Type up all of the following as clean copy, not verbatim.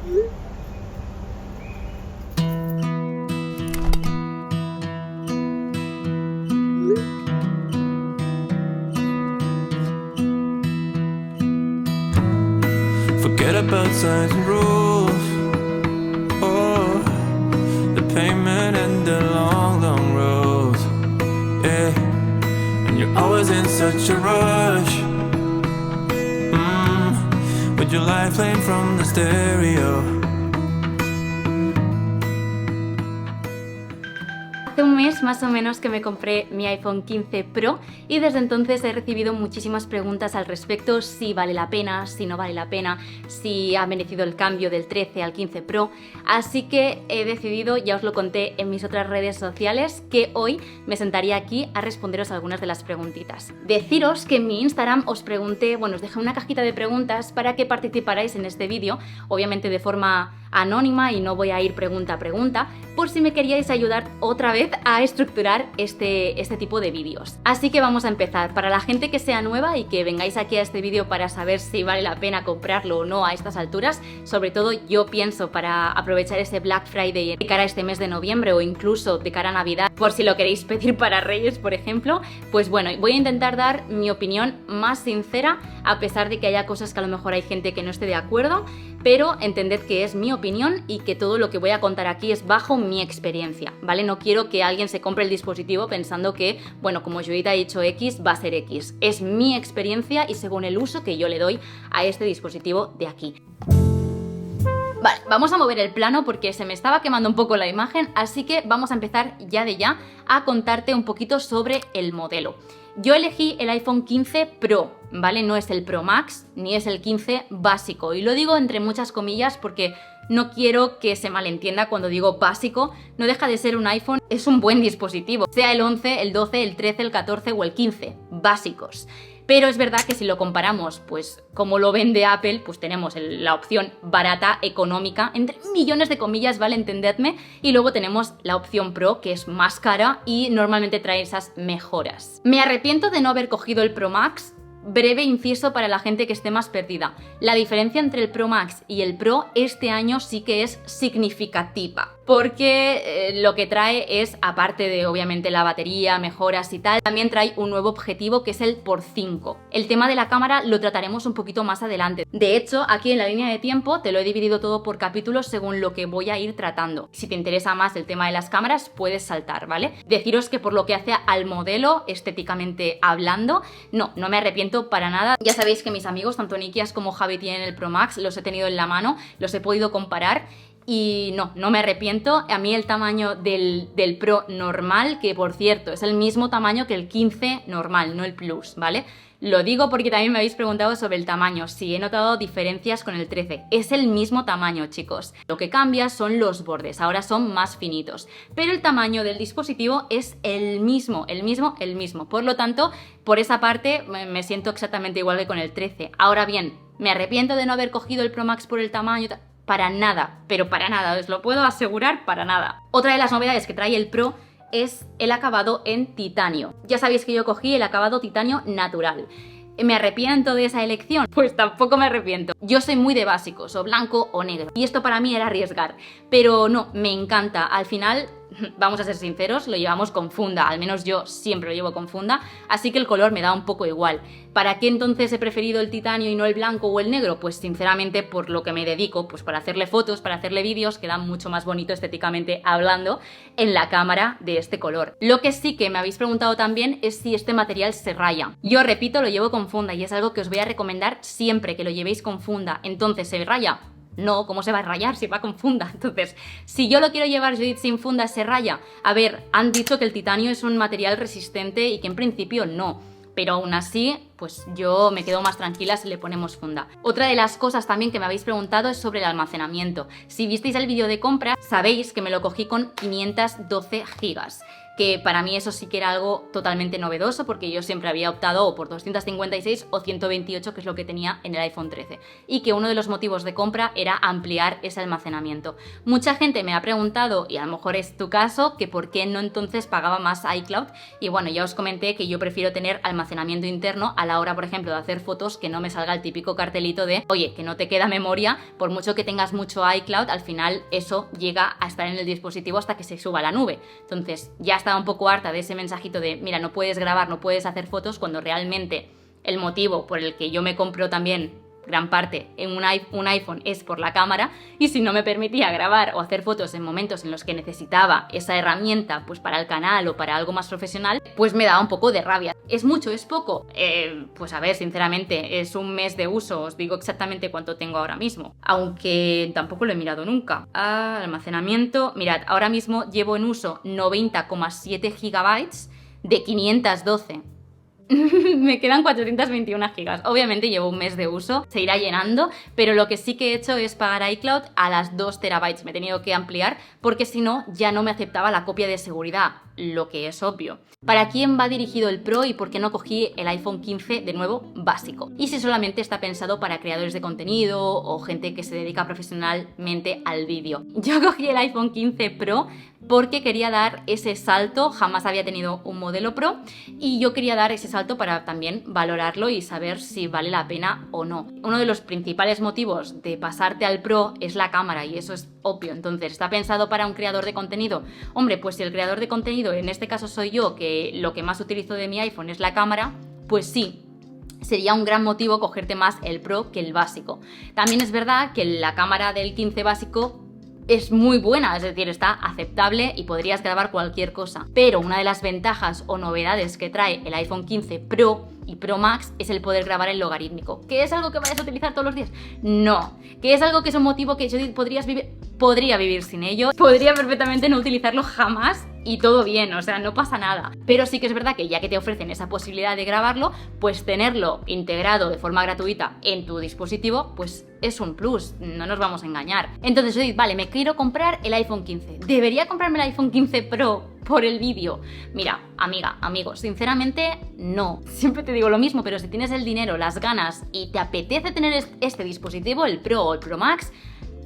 Forget about signs and rules. Oh, the pavement and the long, long roads. Yeah, and you're always in such a rush. With your life playing from the stereo. Hace un mes más o menos que me compré mi iPhone 15 Pro y desde entonces he recibido muchísimas preguntas al respecto, si vale la pena, si no vale la pena, si ha merecido el cambio del 13 al 15 Pro, así que he decidido, ya os lo conté en mis otras redes sociales, que hoy me sentaría aquí a responderos algunas de las preguntitas. Deciros que en mi Instagram os pregunté, bueno, os dejé una cajita de preguntas para que participarais en este vídeo, obviamente de forma anónima y no voy a ir pregunta a pregunta, por si me queríais ayudar otra vez a estructurar este tipo de vídeos. Así que vamos a empezar. Para la gente que sea nueva y que vengáis aquí a este vídeo para saber si vale la pena comprarlo o no a estas alturas, sobre todo yo pienso para aprovechar ese Black Friday de cara a este mes de noviembre o incluso de cara a Navidad, por si lo queréis pedir para Reyes, por ejemplo, pues bueno, voy a intentar dar mi opinión más sincera, a pesar de que haya cosas que a lo mejor hay gente que no esté de acuerdo, pero entended que es mi opinión y que todo lo que voy a contar aquí es bajo mi experiencia, ¿vale? No quiero que alguien se compre el dispositivo pensando que, bueno, como yo he dicho X, va a ser X. Es mi experiencia y según el uso que yo le doy a este dispositivo de aquí. Vale, vamos a mover el plano porque se me estaba quemando un poco la imagen, así que vamos a empezar ya de ya a contarte un poquito sobre el modelo. Yo elegí el iPhone 15 Pro, ¿vale? No es el Pro Max ni es el 15 básico. Y lo digo entre muchas comillas porque no quiero que se malentienda cuando digo básico. No deja de ser un iPhone, es un buen dispositivo. Sea el 11, el 12, el 13, el 14 o el 15. Básicos. Pero es verdad que si lo comparamos, pues como lo vende Apple, pues tenemos la opción barata, económica, entre millones de comillas, ¿vale? Entendedme. Y luego tenemos la opción Pro, que es más cara y normalmente trae esas mejoras. Me arrepiento de no haber cogido el Pro Max. Breve inciso para la gente que esté más perdida. La diferencia entre el Pro Max y el Pro este año sí que es significativa. Porque lo que trae es, aparte de obviamente la batería, mejoras y tal, también trae un nuevo objetivo que es el x5. El tema de la cámara lo trataremos un poquito más adelante. De hecho, aquí en la línea de tiempo te lo he dividido todo por capítulos según lo que voy a ir tratando. Si te interesa más el tema de las cámaras, puedes saltar, ¿vale? Deciros que por lo que hace al modelo, estéticamente hablando, no me arrepiento para nada. Ya sabéis que mis amigos, tanto Nikias como Javi, tienen el Pro Max, los he tenido en la mano, los he podido comparar. Y no me arrepiento. A mí el tamaño del Pro normal, que por cierto es el mismo tamaño que el 15 normal, no el Plus, ¿vale? Lo digo porque también me habéis preguntado sobre el tamaño, si he notado diferencias con el 13. Es el mismo tamaño, chicos. Lo que cambia son los bordes, ahora son más finitos. Pero el tamaño del dispositivo es el mismo. Por lo tanto, por esa parte me siento exactamente igual que con el 13. Ahora bien, ¿me arrepiento de no haber cogido el Pro Max por el tamaño? Para nada, pero para nada, os lo puedo asegurar, para nada. Otra de las novedades que trae el Pro es el acabado en titanio. Ya sabéis que yo cogí el acabado titanio natural. ¿Me arrepiento de esa elección? Pues tampoco me arrepiento. Yo soy muy de básicos, o blanco o negro. Y esto para mí era arriesgar. Pero no, me encanta. Al final, vamos a ser sinceros, lo llevamos con funda. Al menos yo siempre lo llevo con funda. Así que el color me da un poco igual. ¿Para qué entonces he preferido el titanio y no el blanco o el negro? Pues sinceramente por lo que me dedico, pues para hacerle fotos, para hacerle vídeos, queda mucho más bonito estéticamente hablando en la cámara de este color. Lo que sí que me habéis preguntado también es si este material se raya. Yo repito, lo llevo con funda y es algo que os voy a recomendar siempre, que lo llevéis con funda. Entonces, ¿se raya? No, ¿cómo se va a rayar si va con funda? Entonces, si yo lo quiero llevar, Judith, sin funda, ¿se raya? A ver, han dicho que el titanio es un material resistente y que en principio no. Pero aún así, pues yo me quedo más tranquila si le ponemos funda. Otra de las cosas también que me habéis preguntado es sobre el almacenamiento. Si visteis el vídeo de compra, sabéis que me lo cogí con 512 gigas. Que para mí eso sí que era algo totalmente novedoso porque yo siempre había optado o por 256 o 128, que es lo que tenía en el iPhone 13, y que uno de los motivos de compra era ampliar ese almacenamiento. Mucha gente me ha preguntado, y a lo mejor es tu caso, que por qué no entonces pagaba más iCloud, y bueno, ya os comenté que yo prefiero tener almacenamiento interno a la hora, por ejemplo, de hacer fotos, que no me salga el típico cartelito de, oye, que no te queda memoria, por mucho que tengas mucho iCloud, al final eso llega a estar en el dispositivo hasta que se suba a la nube. Entonces ya estaba un poco harta de ese mensajito de, mira, no puedes grabar, no puedes hacer fotos, cuando realmente el motivo por el que yo me compro también gran parte en un iPhone es por la cámara, y si no me permitía grabar o hacer fotos en momentos en los que necesitaba esa herramienta pues para el canal o para algo más profesional, pues me daba un poco de rabia. ¿Es mucho? ¿Es poco? Pues a ver, sinceramente, es un mes de uso, os digo exactamente cuánto tengo ahora mismo, aunque tampoco lo he mirado nunca. Almacenamiento, mirad, ahora mismo llevo en uso 90,7 gigabytes de 512. Me quedan 421 gigas. Obviamente llevo un mes de uso, se irá llenando, pero lo que sí que he hecho es pagar iCloud a las 2 terabytes. Me he tenido que ampliar porque si no ya no me aceptaba la copia de seguridad, lo que es obvio. ¿Para quién va dirigido el Pro y por qué no cogí el iPhone 15 de nuevo básico? Y si solamente está pensado para creadores de contenido o gente que se dedica profesionalmente al vídeo. Yo cogí el iPhone 15 Pro porque quería dar ese salto, jamás había tenido un modelo Pro y yo quería dar ese salto para también valorarlo y saber si vale la pena o no. Uno de los principales motivos de pasarte al Pro es la cámara y eso es obvio. Entonces, ¿está pensado para un creador de contenido? Hombre, pues si el creador de contenido, en este caso soy yo, que lo que más utilizo de mi iPhone es la cámara, pues sí, sería un gran motivo cogerte más el Pro que el básico. También es verdad que la cámara del 15 básico es muy buena, es decir, está aceptable y podrías grabar cualquier cosa. Pero una de las ventajas o novedades que trae el iPhone 15 Pro y Pro Max es el poder grabar en logarítmico. ¿Que es algo que vayas a utilizar todos los días? No. ¿Que es algo que es un motivo que yo podría vivir sin ello? Podría perfectamente no utilizarlo jamás y todo bien, o sea, no pasa nada. Pero sí que es verdad que ya que te ofrecen esa posibilidad de grabarlo, pues tenerlo integrado de forma gratuita en tu dispositivo, pues es un plus, no nos vamos a engañar. Entonces yo digo, vale, me quiero comprar el iPhone 15. ¿Debería comprarme el iPhone 15 Pro por el vídeo? Mira, amiga, amigo, sinceramente no. Siempre te digo lo mismo, pero si tienes el dinero, las ganas y te apetece tener este dispositivo, el Pro o el Pro Max,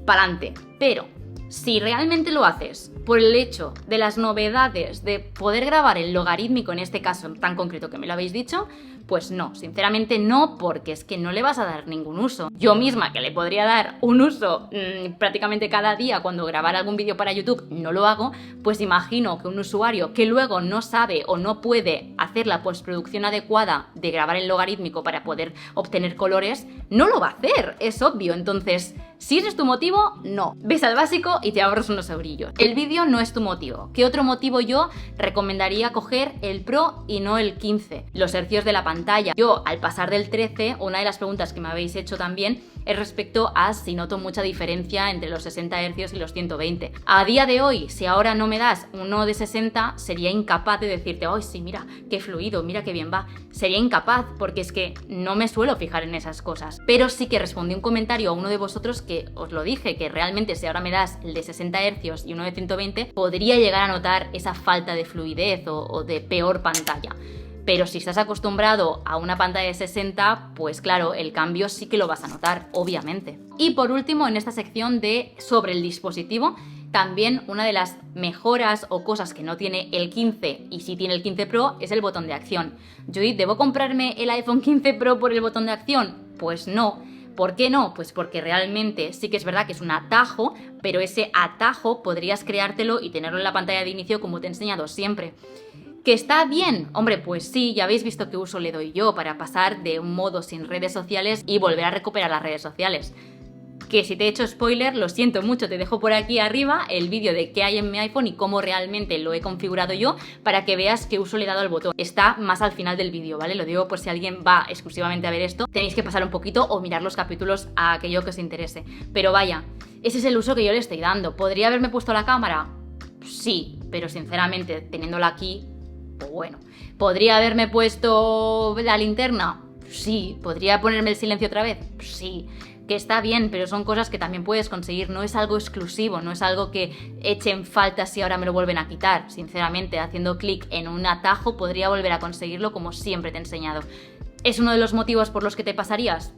pa'lante. Pero si realmente lo haces por el hecho de las novedades de poder grabar en logarítmico, en este caso tan concreto que me lo habéis dicho, pues no, sinceramente no, porque es que no le vas a dar ningún uso. Yo misma, que le podría dar un uso prácticamente cada día cuando grabar algún vídeo para YouTube, no lo hago, pues imagino que un usuario que luego no sabe o no puede hacer la postproducción adecuada de grabar en logarítmico para poder obtener colores, no lo va a hacer, es obvio. Entonces, si ese es tu motivo, no. Ves al básico y te ahorras unos eurillos. El vídeo no es tu motivo. ¿Qué otro motivo yo recomendaría coger el Pro y no el 15? Los hercios de la pantalla. Yo, al pasar del 13, una de las preguntas que me habéis hecho también es respecto a si noto mucha diferencia entre los 60 Hz y los 120. A día de hoy, si ahora no me das uno de 60, sería incapaz de decirte, ¡ay, sí, mira, qué fluido, mira qué bien va! Sería incapaz, porque es que no me suelo fijar en esas cosas. Pero sí que respondí un comentario a uno de vosotros que os lo dije, que realmente si ahora me das el de 60 Hz y uno de 120, podría llegar a notar esa falta de fluidez o de peor pantalla. Pero si estás acostumbrado a una pantalla de 60, pues claro, el cambio sí que lo vas a notar, obviamente. Y por último, en esta sección de sobre el dispositivo, también una de las mejoras o cosas que no tiene el 15 y sí tiene el 15 Pro es el botón de acción. Judith, ¿debo comprarme el iPhone 15 Pro por el botón de acción? Pues no. ¿Por qué no? Pues porque realmente sí que es verdad que es un atajo, pero ese atajo podrías creártelo y tenerlo en la pantalla de inicio como te he enseñado siempre. ¿Que está bien? Hombre, pues sí, ya habéis visto qué uso le doy yo para pasar de un modo sin redes sociales y volver a recuperar las redes sociales. Que si te he hecho spoiler, lo siento mucho, te dejo por aquí arriba el vídeo de qué hay en mi iPhone y cómo realmente lo he configurado yo para que veas qué uso le he dado al botón. Está más al final del vídeo, ¿vale? Lo digo por si alguien va exclusivamente a ver esto, tenéis que pasar un poquito o mirar los capítulos a aquello que os interese. Pero vaya, ese es el uso que yo le estoy dando. ¿Podría haberme puesto la cámara? Sí, pero sinceramente, teniéndola aquí, pues bueno. ¿Podría haberme puesto la linterna? Sí. ¿Podría ponerme el silencio otra vez? Sí. Que está bien, pero son cosas que también puedes conseguir, no es algo exclusivo, no es algo que echen falta si ahora me lo vuelven a quitar. Sinceramente, haciendo clic en un atajo podría volver a conseguirlo como siempre te he enseñado. ¿Es uno de los motivos por los que te pasarías?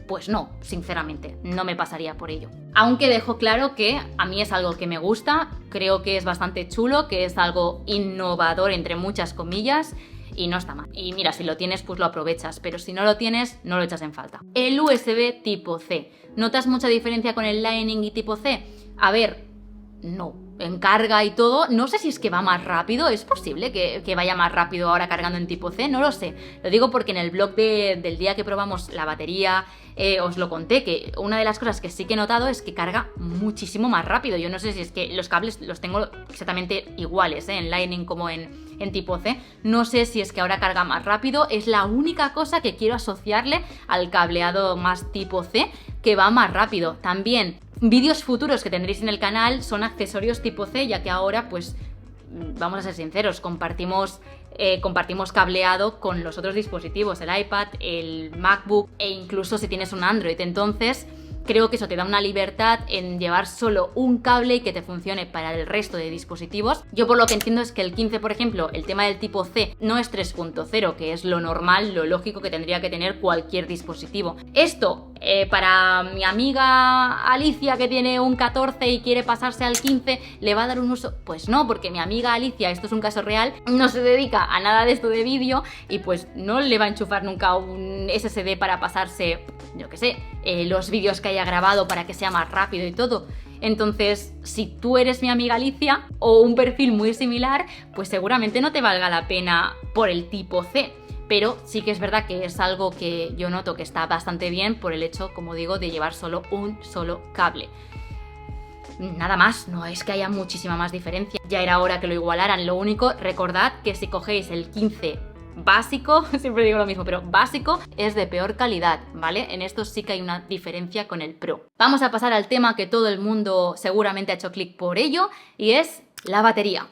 Pues no, sinceramente, no me pasaría por ello. Aunque dejo claro que a mí es algo que me gusta, creo que es bastante chulo, que es algo innovador entre muchas comillas, y no está mal. Y mira, si lo tienes, pues lo aprovechas, pero si no lo tienes, no lo echas en falta. El USB tipo C. ¿Notas mucha diferencia con el Lightning y tipo C? A ver, no. En carga y todo, no sé si es que va más rápido, es posible que vaya más rápido ahora cargando en tipo C, no lo sé. Lo digo porque en el blog del día que probamos la batería os lo conté, que una de las cosas que sí que he notado es que carga muchísimo más rápido. Yo no sé si es que los cables los tengo exactamente iguales, en Lightning como en tipo C. No sé si es que ahora carga más rápido, es la única cosa que quiero asociarle al cableado más tipo C, que va más rápido. También vídeos futuros que tendréis en el canal son accesorios tipo C, ya que ahora, pues, vamos a ser sinceros, compartimos cableado con los otros dispositivos, el iPad, el MacBook e incluso si tienes un Android. Entonces, creo que eso te da una libertad en llevar solo un cable y que te funcione para el resto de dispositivos. Yo por lo que entiendo es que el 15, por ejemplo, el tema del tipo C no es 3.0, que es lo normal, lo lógico que tendría que tener cualquier dispositivo. Esto, para mi amiga Alicia que tiene un 14 y quiere pasarse al 15, ¿le va a dar un uso? Pues no, porque mi amiga Alicia, esto es un caso real, no se dedica a nada de esto de vídeo y pues no le va a enchufar nunca un SSD para pasarse, yo qué sé, los vídeos que haya grabado para que sea más rápido y todo. Entonces, si tú eres mi amiga Alicia o un perfil muy similar, pues seguramente no te valga la pena por el tipo C. Pero sí que es verdad que es algo que yo noto que está bastante bien por el hecho, como digo, de llevar solo un solo cable. Nada más, no es que haya muchísima más diferencia. Ya era hora que lo igualaran. Lo único, recordad que si cogéis el 15 básico, siempre digo lo mismo, pero básico es de peor calidad, ¿vale? En esto sí que hay una diferencia con el Pro. Vamos a pasar al tema que todo el mundo seguramente ha hecho clic por ello, y es la batería.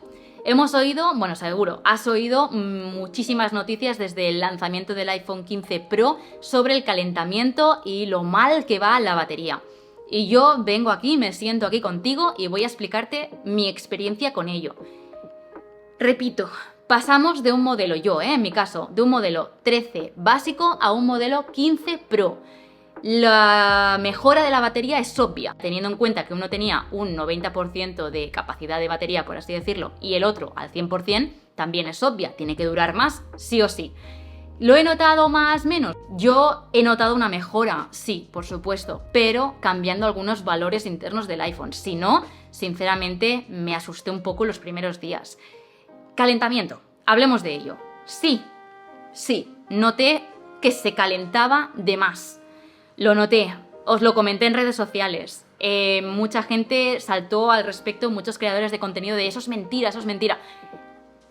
Hemos oído, bueno, seguro, has oído muchísimas noticias desde el lanzamiento del iPhone 15 Pro sobre el calentamiento y lo mal que va la batería. Y yo vengo aquí, me siento aquí contigo y voy a explicarte mi experiencia con ello. Repito, pasamos de un modelo, en mi caso, de un modelo 13 básico a un modelo 15 Pro. La mejora de la batería es obvia, teniendo en cuenta que uno tenía un 90% de capacidad de batería, por así decirlo, y el otro al 100%, también es obvia, tiene que durar más, sí o sí. ¿Lo he notado más menos? Yo he notado una mejora, sí, por supuesto, pero cambiando algunos valores internos del iPhone. Si no, sinceramente, me asusté un poco los primeros días. Calentamiento, hablemos de ello. Sí, noté que se calentaba de más. Lo noté, os lo comenté en redes sociales. Mucha gente saltó al respecto, muchos creadores de contenido de eso es mentira, eso es mentira.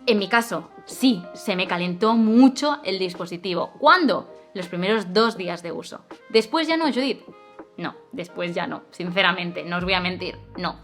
En mi caso, sí, se me calentó mucho el dispositivo. ¿Cuándo? Los primeros 2 días de uso. ¿Después ya no, Judith? No, después ya no, sinceramente, no os voy a mentir, no.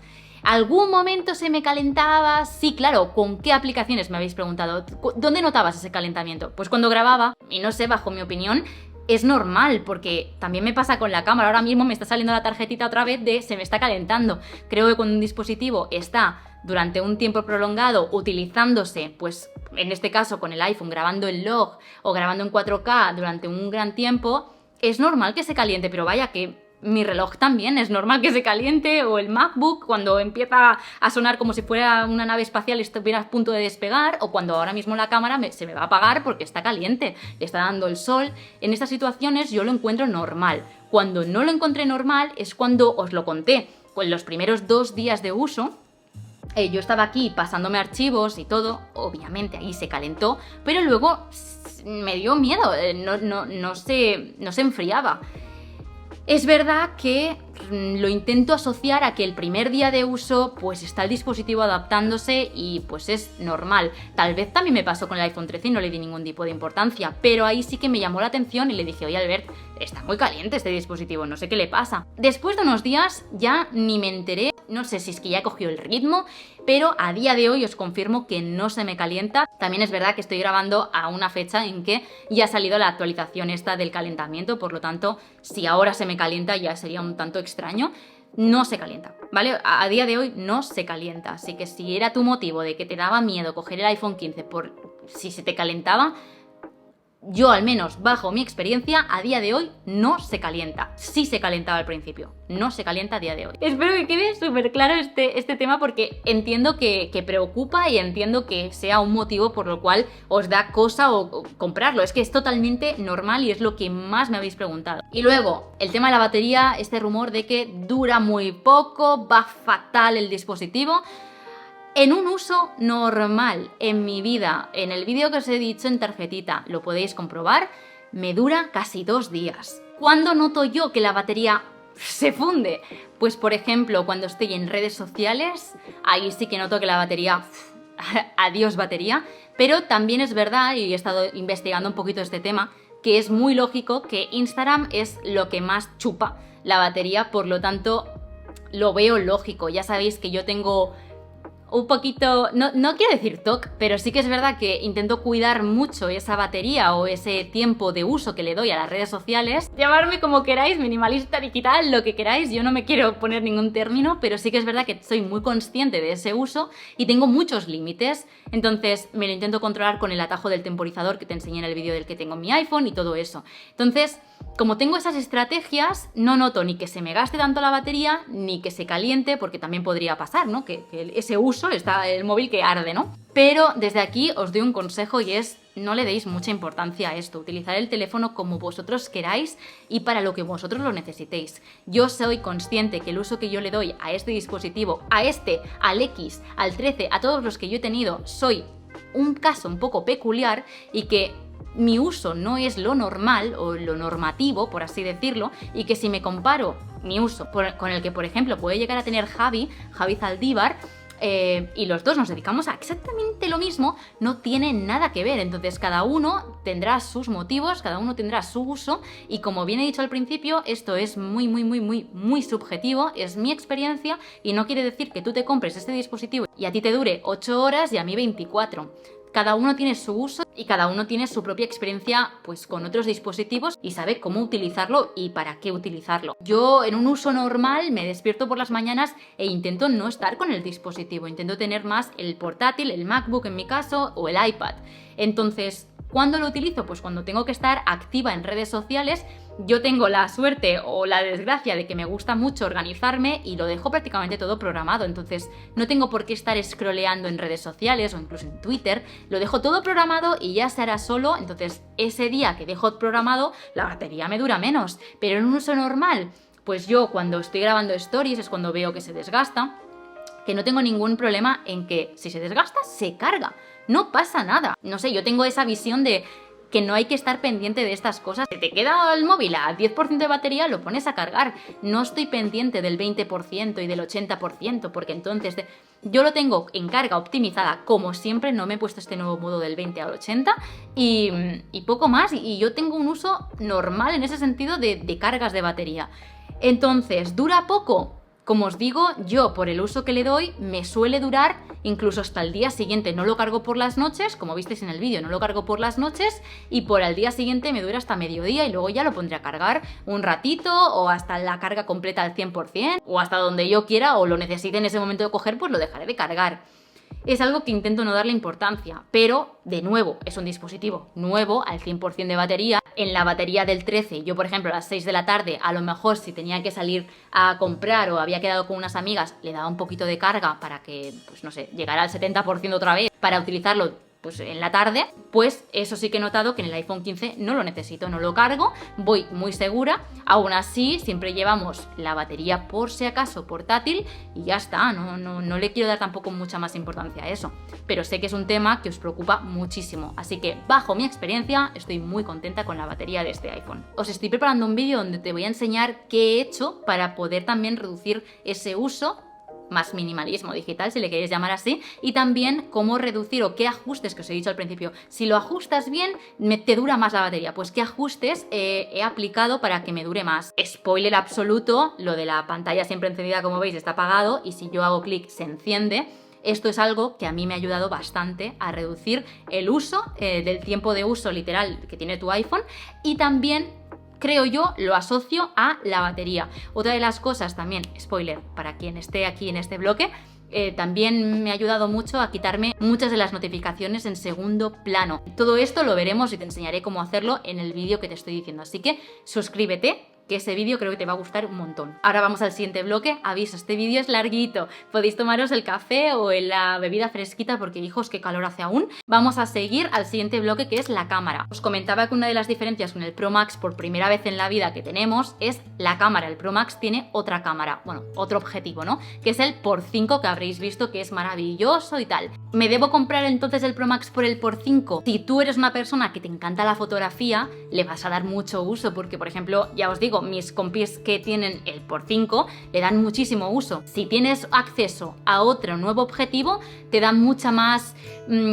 ¿Algún momento se me calentaba? Sí, claro. ¿Con qué aplicaciones me habéis preguntado? ¿Dónde notabas ese calentamiento? Pues cuando grababa, y no sé, bajo mi opinión, es normal, porque también me pasa con la cámara. Ahora mismo me está saliendo la tarjetita otra vez de se me está calentando. Creo que cuando un dispositivo está durante un tiempo prolongado utilizándose, pues en este caso con el iPhone grabando el log o grabando en 4K durante un gran tiempo, es normal que se caliente, pero vaya que mi reloj también es normal que se caliente, o el MacBook cuando empieza a sonar como si fuera una nave espacial y estuviera a punto de despegar, o cuando ahora mismo la cámara se me va a apagar porque está caliente, le está dando el sol. En estas situaciones yo lo encuentro normal. Cuando no lo encontré normal es cuando os lo conté, pues los primeros 2 días de uso. Yo estaba aquí pasándome archivos y todo, obviamente ahí se calentó, pero luego me dio miedo, no se enfriaba. Es verdad que lo intento asociar a que el primer día de uso pues está el dispositivo adaptándose y pues es normal. Tal vez también me pasó con el iPhone 13 y no le di ningún tipo de importancia, pero ahí sí que me llamó la atención y le dije, oye Albert, está muy caliente este dispositivo, no sé qué le pasa. Después de unos días ya ni me enteré, no sé si es que ya cogió el ritmo, pero a día de hoy os confirmo que no se me calienta. También es verdad que estoy grabando a una fecha en que ya ha salido la actualización esta del calentamiento, por lo tanto, si ahora se me calienta ya sería un tanto extraño. No se calienta, ¿vale? A día de hoy no se calienta, así que si era tu motivo de que te daba miedo coger el iPhone 15 por si se te calentaba, yo al menos bajo mi experiencia, a día de hoy no se calienta. Sí se calentaba al principio, no se calienta a día de hoy. Espero que quede súper claro este tema porque entiendo que preocupa y entiendo que sea un motivo por lo cual os da cosa o comprarlo. Es que es totalmente normal y es lo que más me habéis preguntado. Y luego, el tema de la batería, este rumor de que dura muy poco, va fatal el dispositivo. En un uso normal en mi vida, en el vídeo que os he dicho en tarjetita, lo podéis comprobar, me dura casi 2 días. ¿Cuándo noto yo que la batería se funde? Pues por ejemplo, cuando estoy en redes sociales, ahí sí que noto que la batería, adiós batería, pero también es verdad, y he estado investigando un poquito este tema, que es muy lógico que Instagram es lo que más chupa la batería, por lo tanto lo veo lógico. Ya sabéis que yo tengo un poquito, no quiero decir TOC, pero sí que es verdad que intento cuidar mucho esa batería o ese tiempo de uso que le doy a las redes sociales. Llamarme como queráis, minimalista digital, lo que queráis, yo no me quiero poner ningún término, pero sí que es verdad que soy muy consciente de ese uso y tengo muchos límites, entonces me lo intento controlar con el atajo del temporizador que te enseñé en el vídeo del que tengo en mi iPhone y todo eso. Entonces, como tengo esas estrategias, no noto ni que se me gaste tanto la batería, ni que se caliente, porque también podría pasar, ¿no? Que ese uso está el móvil que arde, ¿no? Pero desde aquí os doy un consejo y es: no le deis mucha importancia a esto, utilizar el teléfono como vosotros queráis y para lo que vosotros lo necesitéis. Yo soy consciente que el uso que yo le doy a este dispositivo, a este, al X, al 13, a todos los que yo he tenido, soy un caso un poco peculiar y que mi uso no es lo normal o lo normativo, por así decirlo, y que si me comparo mi uso con el que, por ejemplo, puede llegar a tener Javi Zaldívar, y los dos nos dedicamos a exactamente lo mismo, no tiene nada que ver. Entonces cada uno tendrá sus motivos, cada uno tendrá su uso y, como bien he dicho al principio, esto es muy subjetivo, es mi experiencia y no quiere decir que tú te compres este dispositivo y a ti te dure 8 horas y a mí 24. Cada uno tiene su uso y cada uno tiene su propia experiencia pues con otros dispositivos y sabe cómo utilizarlo y para qué utilizarlo. Yo en un uso normal me despierto por las mañanas e intento no estar con el dispositivo, intento tener más el portátil, el MacBook en mi caso o el iPad. Entonces, ¿cuándo lo utilizo? Pues cuando tengo que estar activa en redes sociales. Yo tengo la suerte o la desgracia de que me gusta mucho organizarme y lo dejo prácticamente todo programado, entonces no tengo por qué estar scrolleando en redes sociales o incluso en Twitter, lo dejo todo programado y ya se hará solo. Entonces ese día que dejo programado la batería me dura menos, pero en un uso normal, pues yo cuando estoy grabando stories es cuando veo que se desgasta, que no tengo ningún problema en que si se desgasta se carga, no pasa nada. No sé, yo tengo esa visión de que no hay que estar pendiente de estas cosas. Si te queda el móvil a 10% de batería, lo pones a cargar. No estoy pendiente del 20% y del 80%, porque entonces yo lo tengo en carga optimizada, como siempre. No me he puesto este nuevo modo del 20 al 80 y poco más. Y yo tengo un uso normal en ese sentido de cargas de batería. Entonces, ¿dura poco? Como os digo, yo por el uso que le doy me suele durar incluso hasta el día siguiente. No lo cargo por las noches, como visteis en el vídeo, no lo cargo por las noches y por el día siguiente me dura hasta mediodía y luego ya lo pondré a cargar un ratito o hasta la carga completa al 100% o hasta donde yo quiera o lo necesite en ese momento de coger, pues lo dejaré de cargar. Es algo que intento no darle importancia, pero de nuevo, es un dispositivo nuevo al 100% de batería. En la batería del 13, yo por ejemplo a las 6 de la tarde, a lo mejor si tenía que salir a comprar o había quedado con unas amigas, le daba un poquito de carga para que, pues no sé, llegara al 70% otra vez para utilizarlo pues en la tarde. Pues eso sí que he notado que en el iPhone 15 no lo necesito, no lo cargo, voy muy segura. Aún así, siempre llevamos la batería por si acaso portátil y ya está, no le quiero dar tampoco mucha más importancia a eso. Pero sé que es un tema que os preocupa muchísimo, así que bajo mi experiencia estoy muy contenta con la batería de este iPhone. Os estoy preparando un vídeo donde te voy a enseñar qué he hecho para poder también reducir ese uso, más minimalismo digital, si le queréis llamar así, y también cómo reducir o qué ajustes que os he dicho al principio. Si lo ajustas bien, te dura más la batería. Pues qué ajustes he aplicado para que me dure más. Spoiler absoluto, lo de la pantalla siempre encendida, como veis, está apagado y si yo hago clic se enciende. Esto es algo que a mí me ha ayudado bastante a reducir el uso, del tiempo de uso literal que tiene tu iPhone, y también creo yo, lo asocio a la batería. Otra de las cosas también, spoiler, para quien esté aquí en este bloque, también me ha ayudado mucho a quitarme muchas de las notificaciones en segundo plano. Todo esto lo veremos y te enseñaré cómo hacerlo en el vídeo que te estoy diciendo. Así que suscríbete, que ese vídeo creo que te va a gustar un montón. Ahora vamos al siguiente bloque. Aviso, este vídeo es larguito. Podéis tomaros el café o la bebida fresquita porque, hijos, qué calor hace aún. Vamos a seguir al siguiente bloque, que es la cámara. Os comentaba que una de las diferencias con el Pro Max por primera vez en la vida que tenemos es la cámara. El Pro Max tiene otra cámara, bueno, otro objetivo, ¿no? Que es el x5, que habréis visto que es maravilloso y tal. ¿Me debo comprar entonces el Pro Max por el x5? Si tú eres una persona que te encanta la fotografía, le vas a dar mucho uso porque, por ejemplo, ya os digo, mis compis que tienen el x5 le dan muchísimo uso. Si tienes acceso a otro nuevo objetivo, te dan mucha más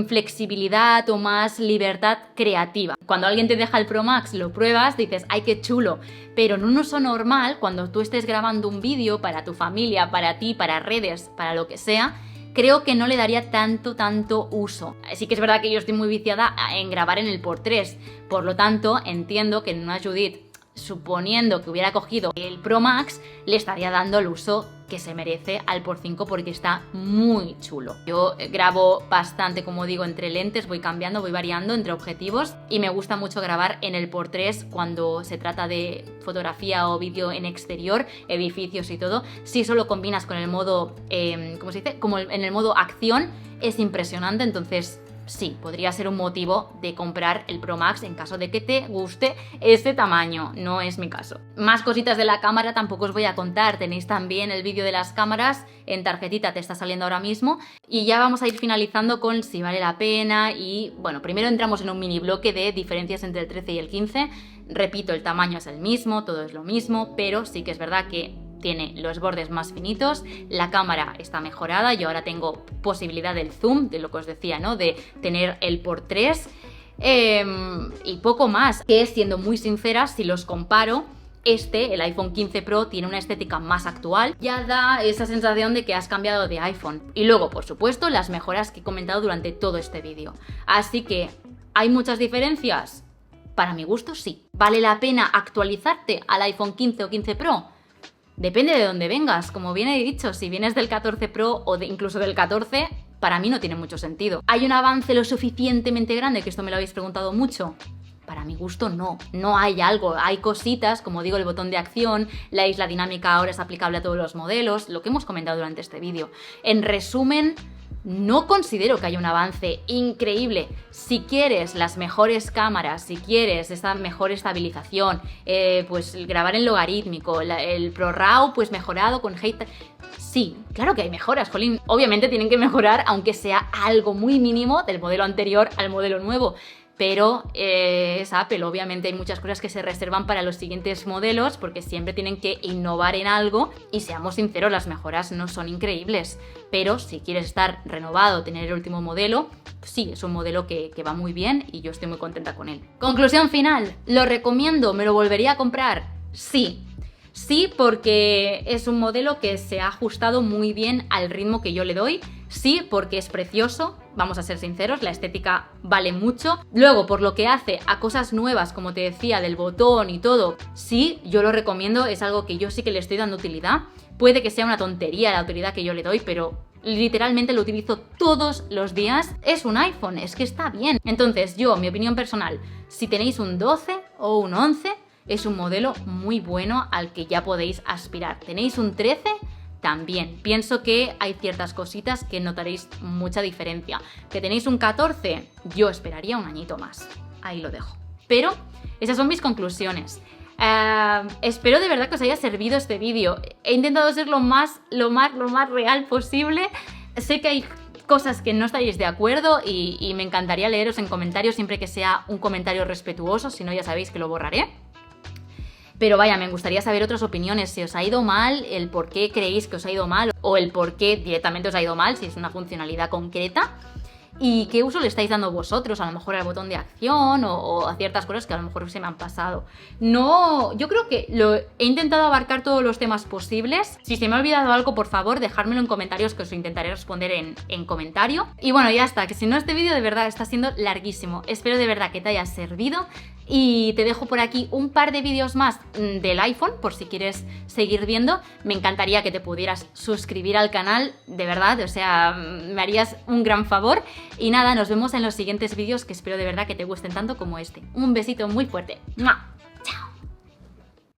flexibilidad o más libertad creativa. Cuando alguien te deja el Pro Max, lo pruebas, dices, ¡ay, qué chulo! Pero en un uso normal, cuando tú estés grabando un vídeo para tu familia, para ti, para redes, para lo que sea, creo que no le daría tanto uso. Sí que es verdad que yo estoy muy viciada en grabar en el x3, por lo tanto entiendo que en una Judith, suponiendo que hubiera cogido el Pro Max, le estaría dando el uso que se merece al x5 porque está muy chulo. Yo grabo bastante, como digo, entre lentes, voy cambiando, voy variando entre objetivos y me gusta mucho grabar en el x3 cuando se trata de fotografía o vídeo en exterior, edificios y todo. Si eso lo combinas con el modo, ¿cómo se dice? Como en el modo acción, es impresionante. Entonces sí, podría ser un motivo de comprar el Pro Max en caso de que te guste ese tamaño. No es mi caso. Más cositas de la cámara tampoco os voy a contar. Tenéis también el vídeo de las cámaras en tarjetita, te está saliendo ahora mismo. Y ya vamos a ir finalizando con si vale la pena. Y bueno, primero entramos en un mini bloque de diferencias entre el 13 y el 15. Repito, el tamaño es el mismo, todo es lo mismo, pero sí que es verdad que tiene los bordes más finitos, la cámara está mejorada, yo ahora tengo posibilidad del zoom, de lo que os decía, ¿no? De tener el x3 y poco más, que siendo muy sincera, si los comparo, el iPhone 15 Pro tiene una estética más actual, ya da esa sensación de que has cambiado de iPhone. Y luego, por supuesto, las mejoras que he comentado durante todo este vídeo. Así que, ¿hay muchas diferencias? Para mi gusto, sí. ¿Vale la pena actualizarte al iPhone 15 o 15 Pro? Depende de dónde vengas, como bien he dicho, si vienes del 14 Pro o incluso del 14, para mí no tiene mucho sentido. ¿Hay un avance lo suficientemente grande? Que esto me lo habéis preguntado mucho. Para mi gusto no hay algo, hay cositas, como digo, el botón de acción, la isla dinámica ahora es aplicable a todos los modelos, lo que hemos comentado durante este vídeo. En resumen, no considero que haya un avance increíble. Si quieres las mejores cámaras, si quieres esta mejor estabilización, pues grabar en logarítmico, el ProRAW pues mejorado con H.2, sí, claro que hay mejoras, jolín. Obviamente tienen que mejorar, aunque sea algo muy mínimo del modelo anterior al modelo nuevo. Pero es Apple, obviamente hay muchas cosas que se reservan para los siguientes modelos porque siempre tienen que innovar en algo y seamos sinceros, las mejoras no son increíbles. Pero si quieres estar renovado, tener el último modelo, pues sí, es un modelo que va muy bien y yo estoy muy contenta con él. Conclusión final, ¿lo recomiendo? ¿Me lo volvería a comprar? Sí. Sí, porque es un modelo que se ha ajustado muy bien al ritmo que yo le doy. Sí, porque es precioso, vamos a ser sinceros, la estética vale mucho. Luego, por lo que hace a cosas nuevas, como te decía, del botón y todo, sí, yo lo recomiendo, es algo que yo sí que le estoy dando utilidad. Puede que sea una tontería la utilidad que yo le doy, pero literalmente lo utilizo todos los días. Es un iPhone, es que está bien. Entonces, mi opinión personal, si tenéis un 12 o un 11, es un modelo muy bueno al que ya podéis aspirar. ¿Tenéis un 13? También. Pienso que hay ciertas cositas que notaréis mucha diferencia. ¿Que tenéis un 14? Yo esperaría un añito más. Ahí lo dejo. Pero esas son mis conclusiones. Espero de verdad que os haya servido este vídeo. He intentado ser lo más real posible. Sé que hay cosas que no estáis de acuerdo y me encantaría leeros en comentarios siempre que sea un comentario respetuoso, si no ya sabéis que lo borraré. Pero vaya, me gustaría saber otras opiniones, si os ha ido mal, el por qué creéis que os ha ido mal o el por qué directamente os ha ido mal, si es una funcionalidad concreta. ¿Y qué uso le estáis dando vosotros? A lo mejor al botón de acción o a ciertas cosas que a lo mejor se me han pasado. No, yo creo que he intentado abarcar todos los temas posibles. Si se me ha olvidado algo, por favor, dejármelo en comentarios que os intentaré responder en comentario. Y bueno, ya está, que si no este vídeo de verdad está siendo larguísimo. Espero de verdad que te haya servido. Y te dejo por aquí un par de vídeos más del iPhone, por si quieres seguir viendo. Me encantaría que te pudieras suscribir al canal, de verdad, o sea, me harías un gran favor. Y nada, nos vemos en los siguientes vídeos, que espero de verdad que te gusten tanto como este. Un besito muy fuerte. ¡Mua!